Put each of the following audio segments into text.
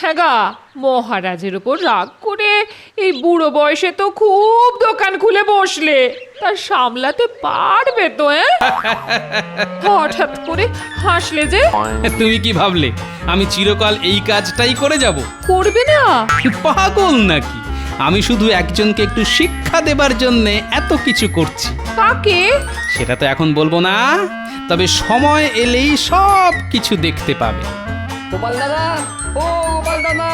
হ্যাঁ গা, মহারাজের উপর রাগ করে এই বুড়ো বয়সে তো খুব দোকান খুলে বসলে, তা সামলাতে পারবে তো? হঠাৎ করে হাসলে যে। তুমি কি ভাবলে আমি চিরকাল এই কাজটাই করে যাব? করবে না? পাগল নাকি? আমি শুধু একজনকে একটু শিক্ষা দেবার জন্য এত কিছু করছি। কাকে? সেটা তো এখন বলবো না, তবে সময় এলেই সব কিছু দেখতে পাবে। গোপাল দাদা, ও গোপাল দাদা!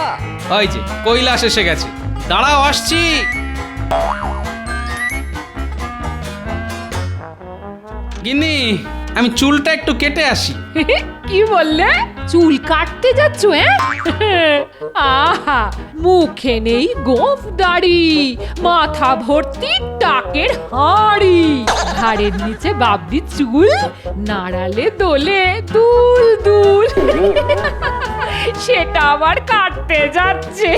ওই যে কৈলাস এসে গেছে, দাঁড়াও আসছি। গিন্নি, আমি চুলটা একটু কেটে আসি। কি বললে? চুল কাটতে যাচ্ছ? আহা, মুখে নেই গোঁফ দাড়ি, মাথা ভর্তি টাকের হাঁড়ি, ঘাড়ের নিচে বাবদি চুল, নাড়ালে দোলে দুল দুল। সেটা আবার কাটতে যাচ্ছে।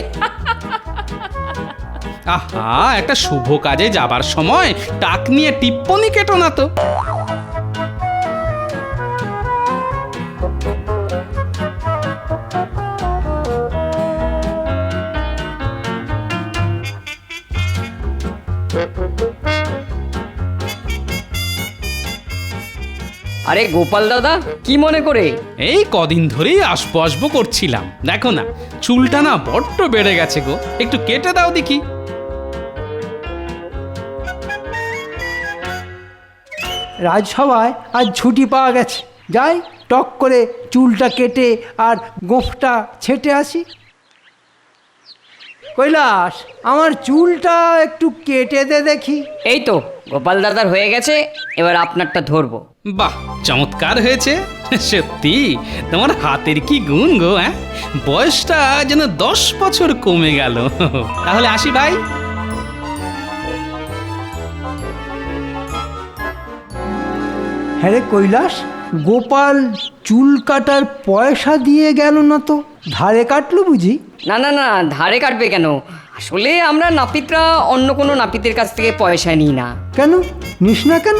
আহা, একটা শুভ কাজে যাবার সময় টাক নিয়ে টিপ্পনি কেটো না তো। আরে গোপাল দাদা, কি মনে করে? এই কদিন ধরেই আসবো আসবো করছিলাম, দেখো না চুলটা না বড্ড বেড়ে গেছে গো, একটু কেটে দাও দেখি। রাজসভায় আজ ছুটি পাওয়া গেছে, যাই টক করে চুলটা কেটে আর গোঁফটা ছেটে আসি। কৈলাস, আমার চুলটা একটু কেটে দে দেখি। এই তো গোপাল দাদার হয়ে গেছে, এবার আপনারটা ধরবো। বাহ, চমৎকার হয়েছে। সত্যি তোমার হাতের কি গুণ গো। বয়সটা যেন 10 বছর কমে গেল। তাহলে আসি ভাই। হ্যাঁ রে কৈলাস, গোপাল চুল কাটার পয়সা দিয়ে গেল না তো? ধারে কাটলো বুঝি? না না না, ধারে কাটবে কেন? আসলে আমরা নাপিতরা অন্য কোনো নাপিতের কাছ থেকে পয়সা নিই না। কেন নিস না কেন?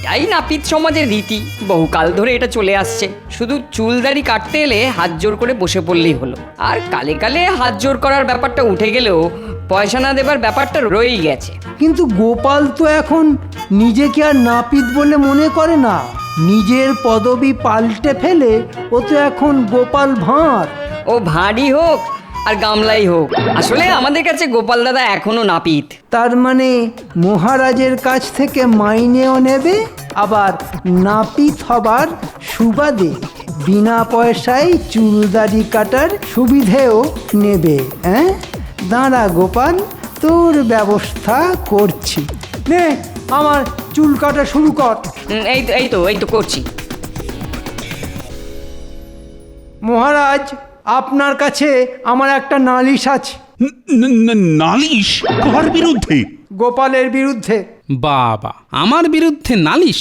তাই নাপিত সমাজের রীতি, বহুকাল ধরে এটা চলে আসছে। শুধু চুলদাড়ি কাটতে এলে হাত জোর করে বসে পড়লেই হলো। আর কালে কালে হাত জোর করার ব্যাপারটা উঠে গেলেও পয়সা না দেবার ব্যাপারটা রয়েই গেছে। কিন্তু গোপাল তো এখন নিজেকে আর নাপিত বলে মনে করে না, নিজের পদবি পাল্টে ফেলে ও তো এখন গোপাল ভাঁড়। ও ভাঁড়ই হোক আর গামলাই হোক, আসলে আমাদের কাছে গোপাল দাদা এখনো নাপিত। তার মানে মহারাজের কাছ থেকে মাইনেও নেবে, আবার নাপিত হবার সুবাদে বিনা পয়সায় চুলদাড়ি কাটার সুবিধেও নেবে। দাঁড়া গোপাল, তোর ব্যবস্থা করছি। নে আমার চুল কাটা শুরু কর। এই তো করছি। মহারাজ, আপনার কাছে আমার একটা নালিশ আছে। নালিশ? কার বিরুদ্ধে? গোপালের বিরুদ্ধে। বাবা, আমার বিরুদ্ধে নালিশ?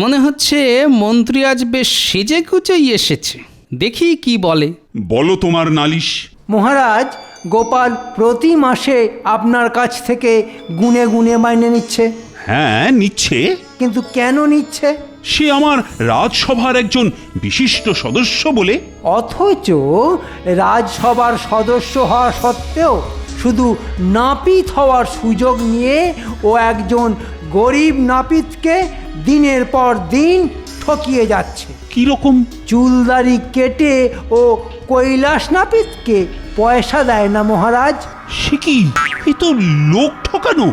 মনে হচ্ছে মন্ত্রী আজ বেশ সেজে গুজেই এসেছে, দেখি কি বলে। বলো তোমার নালিশ। মহারাজ, গোপাল প্রতি মাসে আপনার কাছ থেকে গুনে গুনে মাইনে নিচ্ছে। হ্যাঁ, নিচ্ছে। কিন্তু কেন নিচ্ছে? সে আমার রাজসভার একজন বিশিষ্ট সদস্য বলে। অথচ রাজসভার সদস্য হওয়া সত্ত্বেও শুধু নাপিত হওয়ার সুযোগ নিয়ে ও একজন গরিব নাপিতকে দিনের পর দিন ঠকিয়ে যাচ্ছে। কিরকম? চুলদাড়ি কেটে ও কৈলাস নাপিতকে পয়সা দেয় না মহারাজ। সে কি? এ তো লোক ঠকানো।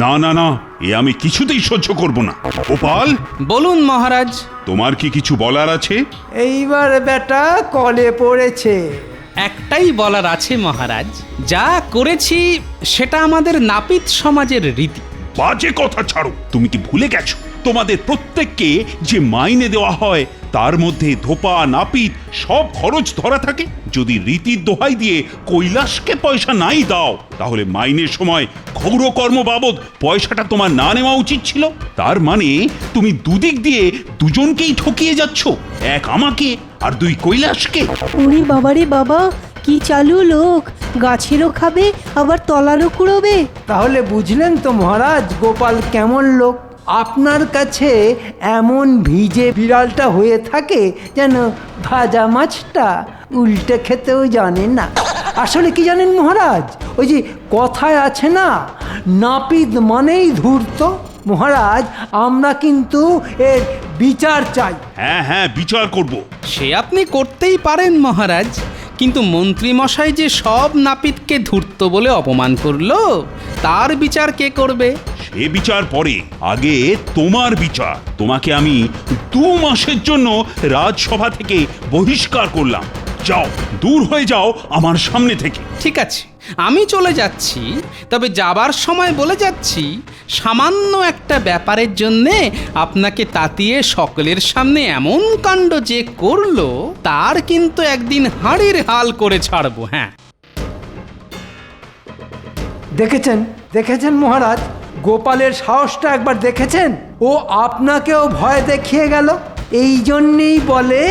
না না না, এ আমি কিছুতেই সহ্য করব না। গোপাল, বলুন মহারাজ। তোমার কি কিছু বলার আছে? এইবার বেটা কলে পড়েছে। একটাই বলার আছে মহারাজ, যা করেছি সেটা আমাদের নাপিত সমাজের রীতি। বাজে কথা ছাড়ো। তুমি কি ভুলে গেছো তোমাদের প্রত্যেককে যে মাইনে দেওয়া হয় তার মধ্যে ধোপা নাপিত সব খরচ ধরা থাকে? যদি রীতির দোহাই দিয়ে কৈলাসকে পয়সা নাই দাও, তাহলে মাইনের সময় ক্ষৌরকর্ম বাবদ পয়সাটা তোমার না নেওয়া উচিত ছিল। তার মানে তুমি দুদিক দিয়ে দুজনকেই ঠকিয়ে যাচ্ছ, এক আমাকে আর দুই কৈলাসকে। উনি বাবারে বাবা, কি চালু লোক, গাছেরও খাবে আবার তলারও কুড়োবে। তাহলে বুঝলেন তো মহারাজ গোপাল কেমন লোক। আপনার কাছে এমন ভিজে বিড়ালটা হয়ে থাকে যেন ভাজা মাছটা উল্টে খেতেও জানে না। আসলে কি জানেন মহারাজ, ওই যে কথায় আছে না, নাপিত মানেই ধূর্ত। মহারাজ, আমরা কিন্তু এর বিচার চাই। হ্যাঁ হ্যাঁ, বিচার করব। সে আপনি করতেই পারেন মহারাজ, কিন্তু মন্ত্রী মশাই যে সব নাপিতকে ধূর্ত বলে অপমান করলো, তার বিচার কে করবে? সে বিচার পরে, আগে তোমার বিচার। তোমাকে আমি 2 মাসের জন্য রাজসভা থেকে বহিষ্কার করলাম। যাও, দূর হয়ে যাও আমার সামনে থেকে। ঠিক আছে, আমি চলে যাচ্ছি, তবে যাবার সময় বলে যাচ্ছি, সামান্য একটা ব্যাপারের জন্যে আপনাকে তাতিয়ে সকলের সামনে এমন কাণ্ড যে করলো, তার কিন্তু একদিন হাড়ির হাল করে ছাড়বো। হ্যাঁ, দেখেছেন দেখেছেন মহারাজ, গোপালের সাহসটা একবার দেখেছেন? ও আপনাকেও ভয় দেখিয়ে গেল। এই জন্যেই বলে,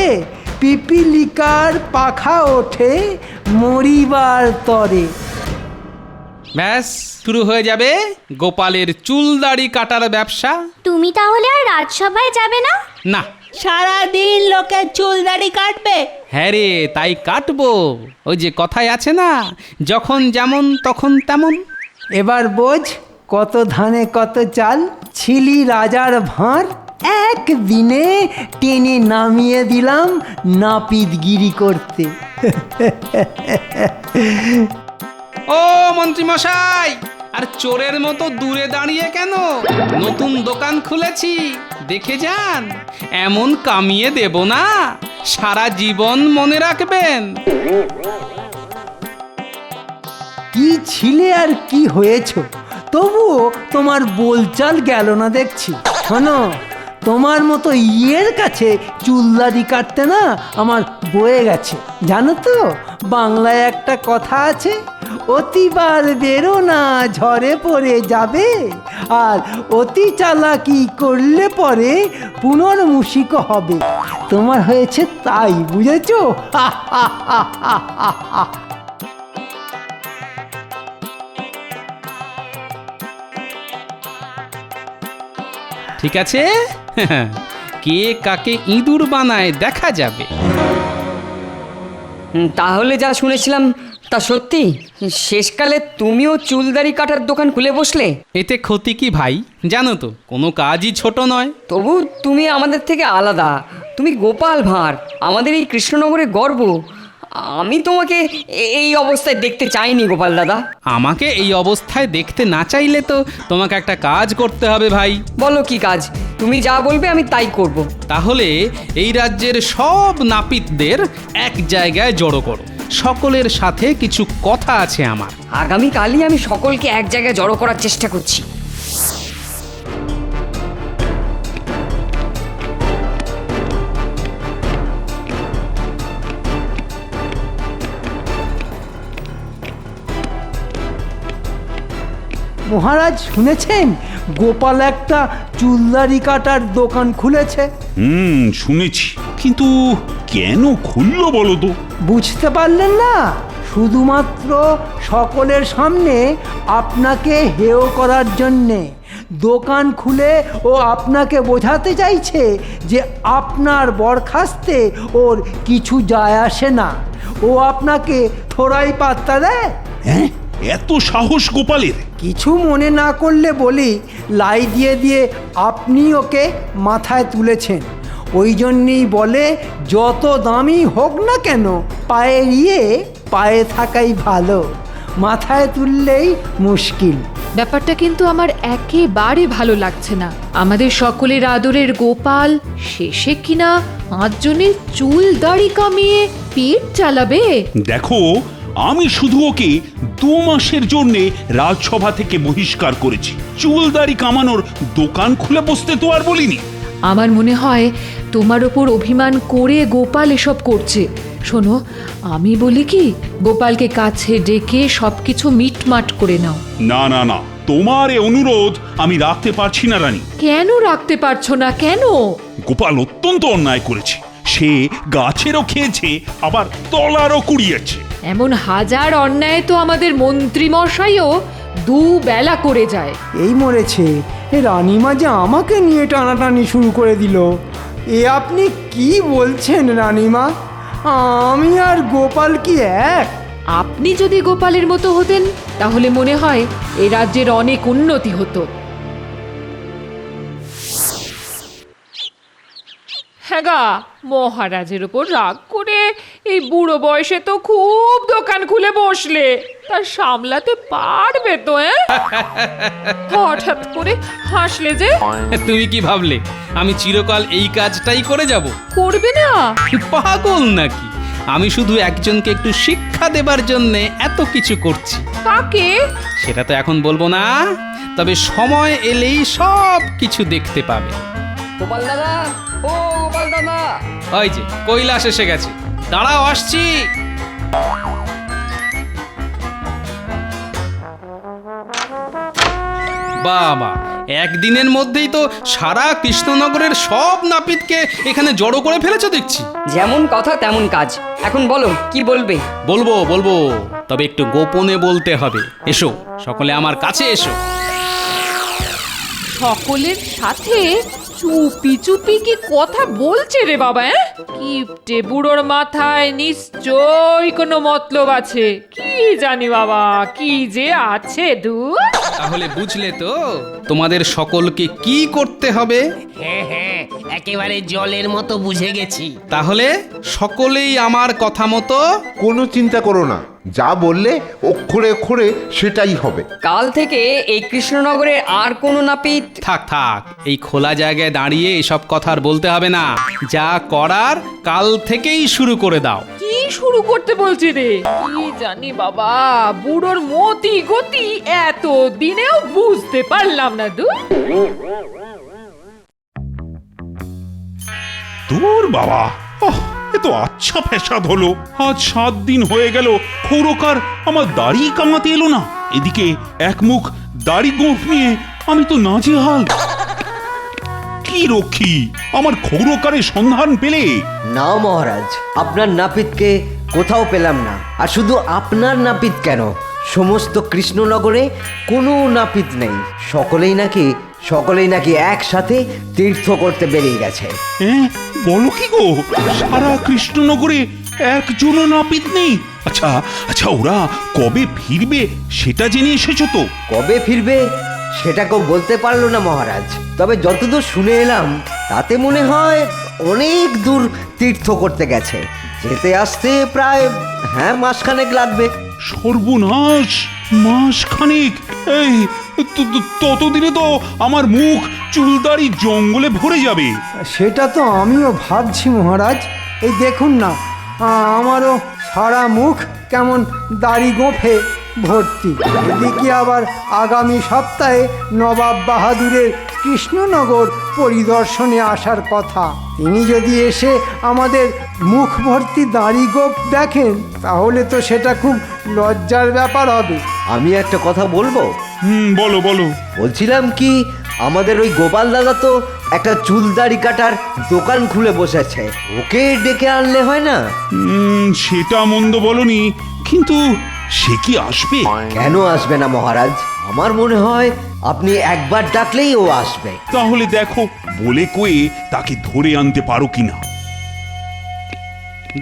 পিপিলিকার পাখা ওঠে মরিবার তরে। ব্যাস শুরু হয়ে যাবে গোপালের চুল দাড়ি কাটার ব্যবসা। তুমি তাহলে আর রাজসভায় যাবে না? না। সারাদিন লোকের চুল দাড়ি কাটবে? হ্যাঁ রে, তাই কাটবো। ওই যে কথায় আছে না, যখন যেমন তখন তেমন। এবার বোঝ, কত ধানে কত চাল, ছিলি রাজার ভাঁড়, একদিনে টেনে নামিয়ে দিলাম নাপিতগিরি করতে। ও মন্ত্রী মশাই, আর চোরের মতো দূরে দাঁড়িয়ে কেন? নতুন দোকান খুলেছি, দেখে যান। এমন কামিয়ে দেব না, সারা জীবন মনে রাখবেন। কি ছিলে আর কি হয়েছ, তবুও তোমার বোলচাল গেল না দেখছি। শোনো, তোমার মতো ইয়ের কাছে চুলদাড়ি কাটতে না আমার বয়ে গেছে। জানো তো, বাংলায় একটা কথা আছে, অতিবার বেরো না ঝড়ে পড়ে যাবে, আর অতি চালাকি করলে পরে পুনর্মূষিক হবে। তোমার হয়েছে তাই, বুঝেছো? ঠিক আছে, কে কাকে ইঁদুর বানায় দেখা যাবে। তাহলে যা শুনেছিলাম তা সত্যি? শেষকালে তুমিও চুলদাড়ি কাটার দোকান খুলে বসলে? এতে ক্ষতি কি ভাই? জানো তো, কোনো কাজই ছোট নয়। তবু তুমি আমাদের থেকে আলাদা। তুমি গোপাল ভাঁড়, আমাদের এই কৃষ্ণনগরের গর্ব। আমি তোমাকে এই অবস্থায় দেখতে চাইনি গোপাল দাদা। আমাকে এই অবস্থায় দেখতে না চাইলে তো তোমাকে একটা কাজ করতে হবে ভাই। বলো কি কাজ? তুমি যা বলবে আমি তাই করব। তাহলে এই রাজ্যের সব নাপিতদের এক জায়গায় জড়ো করো। সকলের সাথে কিছু কথা আছে আমার। আগামীকালই আমি সকলকে এক জায়গায় জড়ো করার চেষ্টা করছি। মহারাজ, শুনেছেন গোপাল একটা চুলদাড়ি কাটার দোকান খুলেছে? শুনেছি, কিন্তু কেন খুললো বলো তো? বুঝতে পারলেন না? শুধুমাত্র সকলের সামনে আপনাকে হেয় করার জন্যে দোকান খুলে ও আপনাকে বোঝাতে চাইছে যে আপনার বরখাস্তে ওর কিছু যায় আসে না। ও আপনাকে থোড়াই পাত্তা দেয়। হ্যাঁ, এত সাহস গোপালের! কিছু মনে না করলে বলি, লাই দিয়ে দিয়ে আপনি ওকে মাথায় তুলেছেন। ওই জন্যেই বলে, যত দামি হোক না কেন, পায়ের পায়ে থাকাই ভালো, মাথায় তুললেই মুশকিল। ব্যাপারটা কিন্তু আমার একেবারে ভালো লাগছে না। আমাদের সকলের আদরের গোপাল শেষে কিনা 5 জনের চুল দাড়ি কামিয়ে পেট চালাবে। দেখো, আমি শুধু ওকে 2 মাসের জন্য রাজসভা থেকে বহিষ্কার করেছি। চুলদাড়ি কামানোর দোকান খুলে বসতে তো আর বলিনি। আমার মনে হয় তোমার ওপর অভিমান করে গোপাল এসব করছে। শোনো, আমি বলি কি, গোপালকে কাছে ডেকে সবকিছু মিটমাট করে নাও। না না না, তোমার এই অনুরোধ আমি রাখতে পারছি না রানী। কেন রাখতে পারছো না? কেন? গোপাল অত্যন্ত অন্যায় করেছে। সে গাছেরও খেয়েছে, আবার তলারও কুড়িয়েছে। এমন হাজার অন্যায় তো আমাদের মন্ত্রী মশাইও 2 বেলা করে যায়। এই মরেছে, এ রানীমা যে আমাকে নিয়ে টানাটানি শুরু করে দিল। এ আপনি কি বলছেন রানীমা? আমি আর গোপাল কি এক? আপনি যদি গোপালের মতো হতেন তাহলে মনে হয় এ রাজ্যের অনেক উন্নতি হতো। হ্যাঁ গা, মহারাজের ওপর রাগ করে এই বুড়ো বয়সে তো খুব দোকান খুলে বসলে, তা সামলাতে পারবে তো? হঠাৎ করে হাসলে যে। তুমি কি ভাবলে আমি চিরকাল এই কাজটাই করে যাব? করবে না? পাগল নাকি? আমি শুধু একজনকে একটু শিক্ষা দেবার জন্য এত কিছু করছি। কাকে? সেটা তো এখন বলবো না, তবে সময় এলেই সব কিছু দেখতে পাবে। গোপাল দাদা, ও গোপাল দাদা! ওই যে কৈলাস এসে গেছে, দাঁড়াও আসছি। বাবা, একদিনের মধ্যেই তো সারা কৃষ্ণনগরের সব নাপিতকে এখানে জড়ো করে ফেলেছো দেখছি। যেমন কথা তেমন কাজ। এখন বলো কি বলবে? বলবো বলবো, তবে একটু গোপনে বলতে হবে। এসো সকলে আমার কাছে এসো। সকলের সাথে চুপি চুপি কি কথা বলছে রে বাবা? কিপটে বুড়োর মাথায় নিশ্চয়ই কোনো মতলব আছে। কি জানি বাবা, কি যে আছে দূর। তাহলে বুঝলে তো তোমাদের সকলকে কি করতে হবে? হ্যাঁ হ্যাঁ, একেবারে জলের মতো বুঝে গেছি। তাহলে সকলেই আমার কথা মতো। কোনো চিন্তা করো না, যা বললে অক্ষরে অক্ষরে সেটাই হবে। কাল থেকে এই কৃষ্ণনগরের আর কোনো নাপিত থাক থাক, এই খোলা জায়গায় দাঁড়িয়ে এসব কথা আর বলতে হবে না। যা করার কাল থেকেই শুরু করে দাও। কি শুরু করতে বলছি রে? কি জানি বাবা, বুড়োর মতি গতি এত দিনেও বুঝতে পারলাম না দূর। দূর বাবা, এ তো আচ্ছা ফ্যাসাদ হলো। আজ 7 দিন হয়ে গেল খৌরকার আমার দাড়ি কামাতে এলো না। এদিকে এক মুখ দাড়ি গোঁফ নিয়ে আমি তো নাজেহাল। কি রক্ষী, আমার খৌরকারের সন্ধান পেলে? না মহারাজ, আপনার নাপিতকে কোথাও পেলাম না। আর শুধু আপনার নাপিত কেন, সমস্ত কৃষ্ণনগরে কোনো নাপিত নেই। সকলেই নাকি একসাথে তীর্থ করতে বেরিয়ে গেছে। হ্যাঁ, বলো কি গো, সারা কৃষ্ণনগরে একজনও নাপিত নেই? আচ্ছা আচ্ছা, ওরা কবে ফিরবে সেটা জেনে এসেছো তো? কবে ফিরবে সেটা কেউ বলতে পারলো না মহারাজ। তবে যতদূর শুনে এলাম তাতে মনে হয় অনেক দূর তীর্থ করতে গেছে। যেতে আসতে প্রায় মাসখানেক লাগবে। সর্বনাশ, মাসখানেক! এই ততদিনে তো আমার মুখ চুলদাড়ি জঙ্গলে ভরে যাবে। সেটা তো আমিও ভাবছি মহারাজ। এই দেখুন না, আমারও সারা মুখ কেমন দাড়ি গোঁফে ভর্তি। এদিকে আবার আগামী সপ্তাহে নবাব বাহাদুরের কৃষ্ণনগর পরিদর্শনে আসার কথা। তিনি যদি এসে আমাদের মুখ ভর্তি দাড়ি গোঁফ দেখেন তাহলে তো সেটা খুব লজ্জার ব্যাপার হবে। আমি একটা কথা বলবো? বলো বলো। বলছিলাম কি, আমাদের ওই গোপাল দাদা তো একটা চুল দাড়ি কাটার দোকান খুলে বসেছে, ওকে ডেকে আনলে হয় না? সেটা মন্দ বলনি, কিন্তু সে কি আসবে? কেন আসবে না মহারাজ? আমার মনে হয় আপনি একবার ডাকলেই ও আসবে। তাহলে দেখো বলে কয়ে তাকে ধরে আনতে পারো কিনা।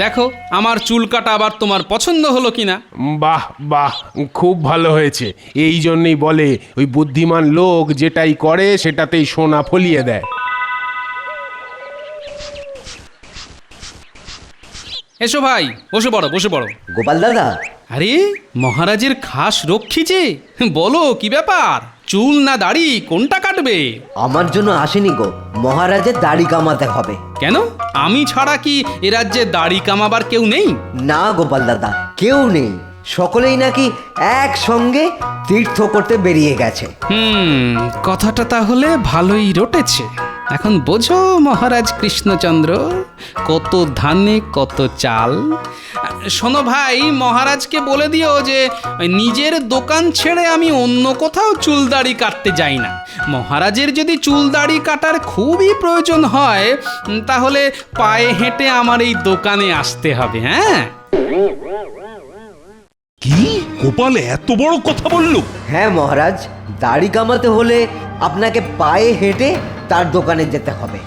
দেখো আমার চুল কাটা আবার তোমার পছন্দ হলো কিনা। বাহ বাহ, খুব ভালো হয়েছে। এই জন্যই বলে ওই বুদ্ধিমান লোক যেটাই করে সেটাতেই সোনা ফলিয়ে দেয়। এসো ভাই, বসে পড়ো বসে পড়ো। গোপাল দাদা, আরে মহারাজের খাস রক্ষী যে, বলো কি ব্যাপার? চুল না দাড়ি কোনটা কাটবে? আমার জন্য আসেনি গো, মহারাজের দাড়ি কামাতে হবে। কেন, আমি ছাড়া কি এ রাজ্যে দাড়ি কামাবার কেউ নেই? না গোপাল দাদা, কেউ নেই। সকলেই নাকি একসঙ্গে তীর্থ করতে বেরিয়ে গেছে। কথাটা তাহলে ভালোই রটেছে। এখন বোঝো মহারাজ কৃষ্ণচন্দ্র, কত ধানে কত চাল। শোনো ভাই, মহারাজকে বলে দিও যে নিজের দোকান ছেড়ে আমি অন্য কোথাও চুল দাড়ি কাটতে যাই না। মহারাজের যদি চুল দাড়ি কাটার খুবই প্রয়োজন হয় তাহলে পায়ে হেঁটে আমার এই দোকানে আসতে হবে। হ্যাঁ, কি গোপাল এত বড় কথা বললো? হ্যাঁ মহারাজ, দাড়ি কামাতে হলে আপনাকে পায়ে হেঁটে তার দোকানে যেতে হবে।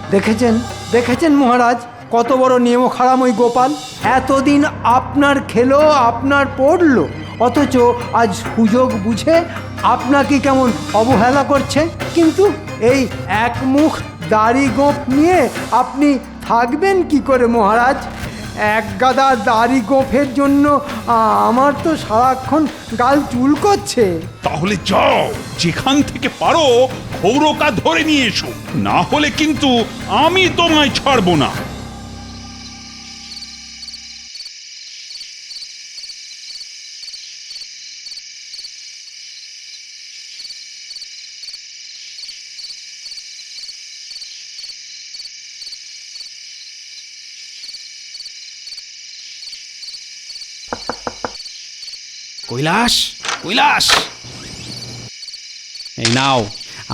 দেখেছেন মহারাজ, কত বড় নিয়ম খারাম ওই গোপাল। এতদিন আপনার খেলো, আপনার পড়লো, অথচ আজ সুযোগ বুঝে আপনাকে কেমন অবহেলা করছে। কিন্তু এই এক মুখ দাড়ি গোঁফ নিয়ে আপনি থাকবেন কি করে মহারাজ? এক গাদা দাড়ি গোঁফের জন্য আমার তো সারাক্ষণ গাল চুল করছে। তাহলে যাও, যেখান থেকে পারো খৌরকা ধরে নিয়ে এসো, না হলে কিন্তু আমি তোমায় ছাড়বো না। কৈলাস, কৈলাস, এই নাও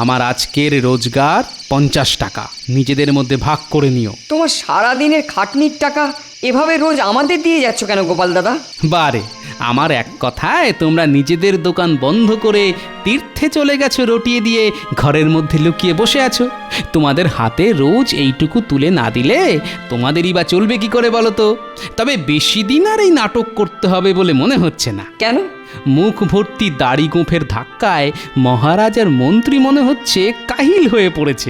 আমার আজকের রোজগার 50 টাকা, নিজেদের মধ্যে ভাগ করে নিও। তোমার সারাদিনের খাটনির টাকা এভাবে রোজ আমাদের দিয়ে যাচ্ছ কেন গোপাল দাদা? বারে, আমার এক কথায় তোমরা নিজেদের দোকান বন্ধ করে তীর্থে চলে গেছো রটিয়ে দিয়ে, ঘরের মধ্যে লুকিয়ে বসে আছো। তোমাদের হাতে রোজ এইটুকু তুলে না দিলে তোমাদেরই বা চলবে কি করে বলো তো? তবে বেশি দিন আর এই নাটক করতে হবে বলে মনে হচ্ছে না। কেন? মুখ ভর্তি দাড়ি গোঁফের ধাক্কায় মহারাজ আর মন্ত্রী মনে হচ্ছে কাহিল হয়ে পড়েছে।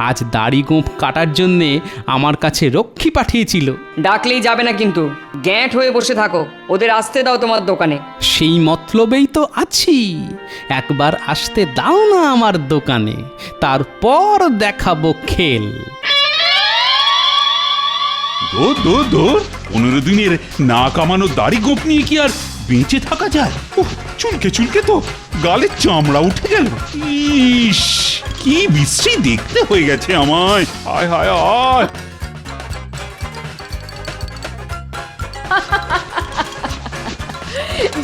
আজ দাড়ি গোঁফ কাটার জন্যে আমার কাছে রক্ষী পাঠিয়েছিল। ডাকলেই যাবে না কিন্তু, গ্যাঁট হয়ে বসে থাকো, ওদের আসতে দাও তোমার দোকানে। সেই মতলবেই তো আছি, একবার আসতে দাও না আমার দোকানে, তারপর দেখাবো খেল। দূর দূর দূর, 15 দিনের না কামানো দাড়ি গোপ নিয়ে কি আর বেঁচে থাকা যায়? উফ, চুলকে চুলকে তো গালের চামড়া উঠে গেল। ইস, কি বিশ্রী দেখতে হয়ে গেছে আমায়। হায় হায় হায়।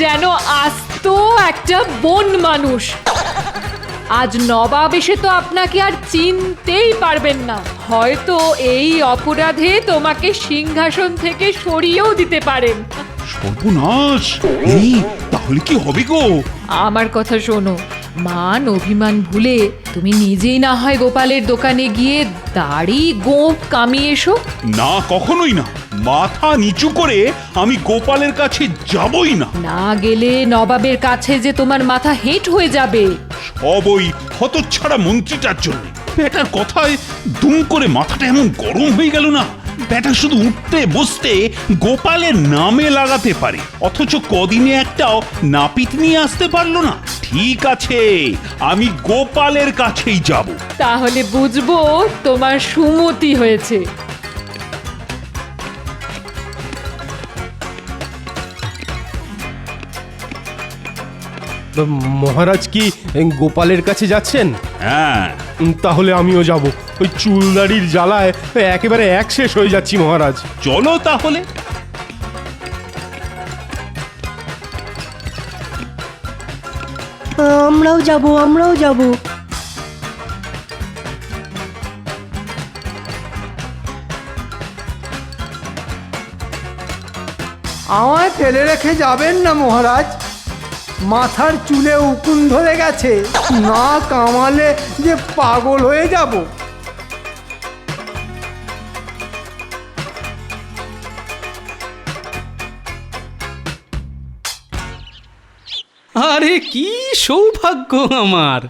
যেন আস্ত একটা বন মানুষ। আজ নবাব এসে তো আপনাকে আর চিনতেই পারবেন না। হয়তো এই অপরাধে তোমাকে সিংহাসন থেকে সরিয়েও দিতে পারেন। সর্বনাশ! এই, তাহলে কি হবে গো? আমার কথা শোনো, মান অভিমান ভুলে তুমি নিজেই না হয় গোপালের দোকানে গিয়ে দাড়ি গোঁফ কামিয়ে এসো। না, কখনোই না। মাথা নিচু করে আমি গোপালের কাছে যাবই না। না গেলে নবাবের কাছে যে তোমার মাথা হেঁট হয়ে যাবে। সব ওই হতচ্ছাড়া মন্ত্রীটার জন্য। বেটার কথায় দুম করে মাথাটা এমন গরম হয়ে গেল না। বেটা শুধু উঠতে বসতে গোপালের নামে লাগাতে পারে, অথচ কদিনে একটাও নাপিত নিয়ে আসতে পারলো না। ঠিক আছে, আমি গোপালের কাছেই যাব। তাহলে বুঝবো তোমার সুমতি হয়েছে। মহারাজ কি গোপালের কাছে যাচ্ছেন? হ্যাঁ, তাহলে আমিও যাব। ওই চুলদাড়ির জ্বালায় একেবারে এক শেষ হয়ে যাচ্ছি মহারাজ। চলো তাহলে। আমরাও যাব, আমরাও যাব। আমায় ফেলে রেখে যাবেন না মহারাজ। মাথার চুলে উকুন ধরে গেছে, না কামালে যে পাগল হয়ে যাব। আরে কি সৌভাগ্য আমার!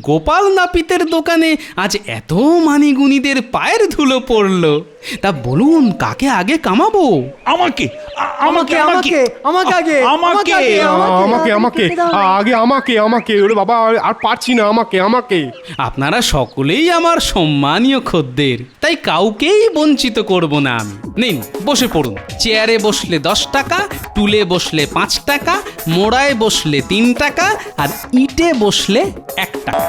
গোপাল নাপিতের দোকানে আজ এত মানিগুণীদের পায়ের ধুলো পড়লো। তা বলুন, কাকে আগে কামাবো? আমাকে আমাকে আমাকে আমাকে আগে আমাকে আমাকে আমাকে আগে আমাকে আমাকে ওরে বাবা, আর পারছি না, আমাকে আমাকে। আপনারা সকলেই আমার সম্মানীয় খদ্দের, তাই কাউকেই বঞ্চিত করব না আমি। নিন, বসে পড়ুন। চেয়ারে বসলে 10 টাকা, টুলে বসলে 5 টাকা, মোড়ায় বসলে 3 টাকা, আর ইটে বসলে 1 টাকা।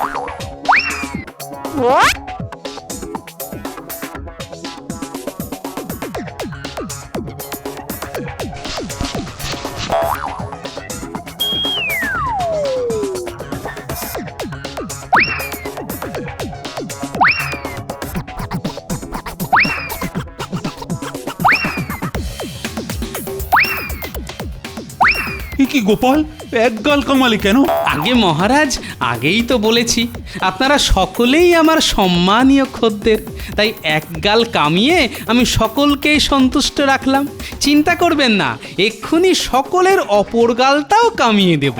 কি গোপাল, একগাল কামালে কেন? আগে মহারাজ, আগেই তো বলেছি আপনারা সকলেই আমার সম্মানীয় খদ্দের, তাই এক গাল কামিয়ে আমি সকলকেই সন্তুষ্ট রাখলাম। চিন্তা করবেন না, এক্ষুনি সকলের অপর গালটাও কামিয়ে দেব।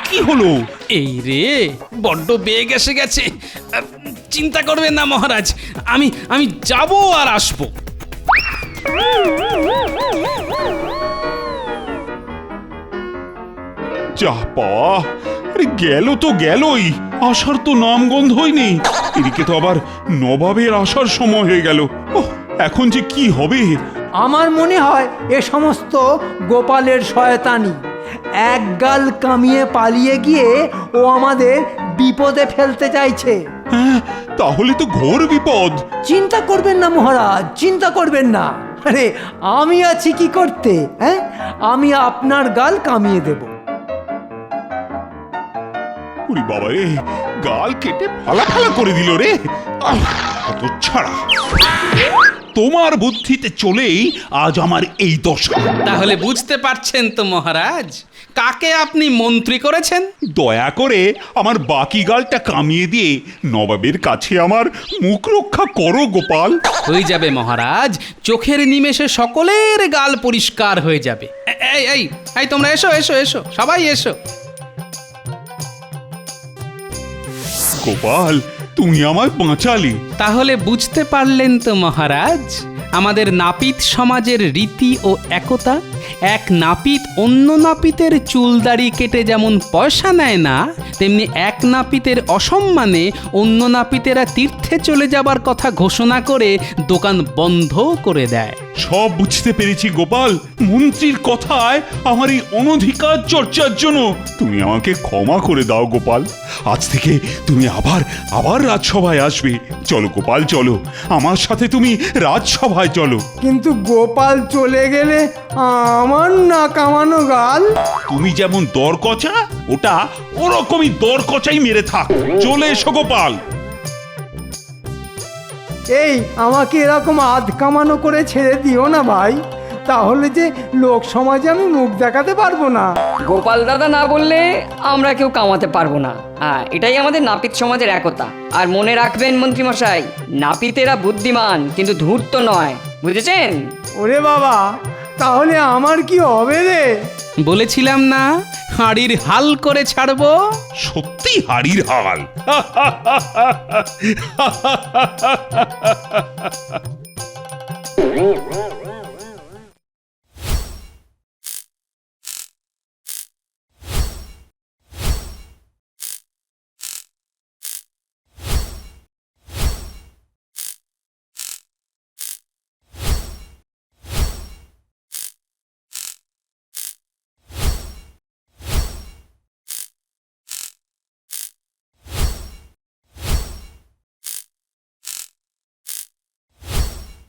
কি হলো? এই রে, বড্ড বেগ এসে গেছে। চিন্তা করবেন না মহারাজ, আমি যাব আর আসবো। যা পাওয়া, আরে গেল তো গেলই, আসার তো নামগন্ধই নেই। এদিকে তো আবার নবাবের আসার সময় হয়ে গেল। ওহ, এখন যে কি হবে? আমার মনে হয় এ সমস্ত গোপালের শয়তানি। এক গাল কামিয়ে পালিয়ে গিয়ে ও আমাদের বিপদে ফেলতে চাইছে। হ্যাঁ, তাহলে তো ঘোর বিপদ। চিন্তা করবেন না মহারাজ, চিন্তা করবেন না। আরে আমি আছি কি করতে? হ্যাঁ, আমি আপনার গাল কামিয়ে দেব। ওরে বাবা রে, গাল কেটে ফালা ফালা করে দিল রে। কত ছাড়া, তোমার বুদ্ধিতে চলেই আজ আমার এই দশা। তাহলে বুঝতে পারছেন তো মহারাজ, কাকে আপনি মন্ত্রী করেছেন? দয়া করে আমার বাকি গালটা কামিয়ে দিয়ে নবাবের কাছে আমার মুখ রক্ষা করো গোপাল। হয়ে যাবে মহারাজ, চোখের নিমেষে সকলের গাল পরিষ্কার হয়ে যাবে। এই এই এই, তোমরা এসো এসো এসো, সবাই এসো। গোপাল, তুমি আমায় বাঁচালে। তাহলে বুঝতে পারলেন তো মহারাজ, আমাদের নাপিত সমাজের রীতি ও একতা। এক নাপিত অন্য নাপিতের চুলদাড়ি কেটে যেমন পয়সা নেয় না, তেমনি এক নাপিতের অসম্মানে অন্য নাপিতেরা তীর্থে চলে যাবার কথা ঘোষণা করে দোকান বন্ধ করে দেয়। সব বুঝতে পেরেছি গোপাল। মন্ত্রীর কথায় আমার এই অনধিকার চর্চার জন্য তুমি আমাকে ক্ষমা করে দাও গোপাল। আজ থেকে তুমি আবার রাজসভায় আসবে। চলো গোপাল, চলো আমার সাথে, তুমি রাজসভায় চলো। কিন্তু গোপাল চলে গেলে আমার না কামানো গাল। তুমি যেমন দরকচা, ওটা ওরকমই দরকচাই মেরে থাক। চলে এসো গোপাল। এই, আমাকে এরকম আধ কামানো করে ছেড়ে দিও না ভাই, তাহলে যে লোক সমাজে আমি মুখ দেখাতে পারবো না। গোপাল দাদা না বললে আমরা কেউ কামাতে পারবো না। এটাই আমাদের নাপিত সমাজের একতা। আর মনে রাখবেন মন্ত্রীমশাই, নাপিতেরা বুদ্ধিমান কিন্তু ধূর্ত নয়, বুঝেছেন? ওরে বাবা, তাহলে আমার কি হবে রে? বলেছিলাম না, হাঁড়ির হাল করে ছাড়বো। সত্যি হাড়ির হাল।